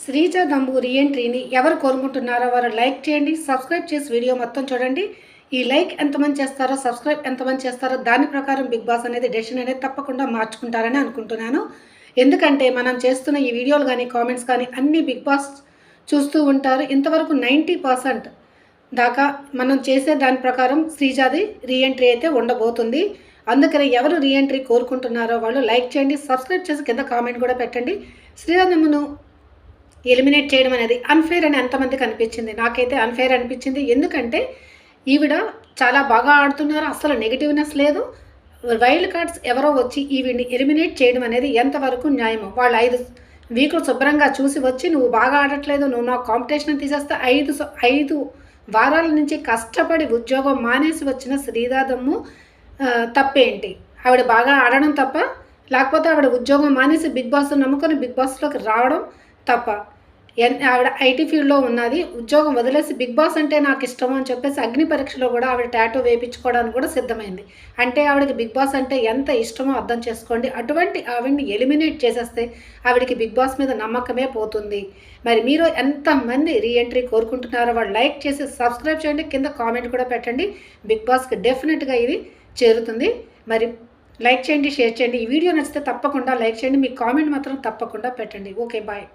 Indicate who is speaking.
Speaker 1: శ్రీజ దంబు రీఎంట్రీని ఎవరు కోరుకుంటున్నారో వారు లైక్ చేయండి, సబ్స్క్రైబ్ చేసి వీడియో మొత్తం చూడండి. ఈ లైక్ ఎంతమంది చేస్తారో, సబ్స్క్రైబ్ ఎంతమంది చేస్తారో దాని ప్రకారం బిగ్ బాస్ అనేది డెసిషన్ అనేది తప్పకుండా మార్చుకుంటారని అనుకుంటున్నాను. ఎందుకంటే మనం చేస్తున్న ఈ వీడియోలు కానీ కామెంట్స్ కానీ అన్నీ బిగ్ బాస్ చూస్తూ ఉంటారు. ఇంతవరకు 90% దాకా మనం చేసే దాని ప్రకారం శ్రీజాది రీఎంట్రీ అయితే ఉండబోతుంది. అందుకని ఎవరు రీఎంట్రీ కోరుకుంటున్నారో వాళ్ళు లైక్ చేయండి, సబ్స్క్రైబ్ చేసి కింద కామెంట్ కూడా పెట్టండి. శ్రీజాదమ్మను ఎలిమినేట్ చేయడం అనేది అన్ఫేర్ అని ఎంతమందికి అనిపించింది? నాకైతే అన్ఫేర్ అనిపించింది. ఎందుకంటే ఈవిడ చాలా బాగా ఆడుతున్నారు, అసలు నెగిటివ్నెస్ లేదు. వైల్డ్ కార్డ్స్ ఎవరో వచ్చి ఈవిడ్ని ఎలిమినేట్ చేయడం అనేది ఎంతవరకు న్యాయమో? వాళ్ళు 5 వీకులు శుభ్రంగా చూసి వచ్చి నువ్వు బాగా ఆడట్లేదు, నువ్వు నా కాంపిటీషన్ తీసేస్తే 5 వారాల నుంచి కష్టపడి ఉద్యోగం మానేసి వచ్చిన శ్రీజాదమ్ము తప్పేంటి? ఆవిడ బాగా ఆడడం తప్ప, లేకపోతే ఆవిడ ఉద్యోగం మానేసి బిగ్ బాస్ నమ్ముకొని బిగ్ బాస్లోకి రావడం తప్ప? ఆవిడ ఐటీ ఫీల్డ్లో ఉన్నది, ఉద్యోగం వదిలేసి బిగ్ బాస్ అంటే నాకు ఇష్టం అని చెప్పేసి అగ్ని పరీక్షలో కూడా ఆవిడ టాటూ వేయించుకోవడానికి కూడా సిద్ధమైంది. అంటే ఆవిడకి బిగ్ బాస్ అంటే ఎంత ఇష్టమో అర్థం చేసుకోండి. అటువంటి ఆవిడని ఎలిమినేట్ చేసేస్తే ఆవిడకి బిగ్ బాస్ మీద నమ్మకమే పోతుంది. మరి మీరు ఎంతమంది రీఎంట్రీ కోరుకుంటున్నారో వాళ్ళు లైక్ చేసి సబ్స్క్రైబ్ చేయండి, కింద కామెంట్ కూడా పెట్టండి. బిగ్ బాస్కి డెఫినెట్గా ఇది చేరుతుంది. మరి లైక్ చేయండి, షేర్ చేయండి. ఈ వీడియో నచ్చితే తప్పకుండా లైక్ చేయండి, మీ కామెంట్ మాత్రం తప్పకుండా పెట్టండి. Okay, bye.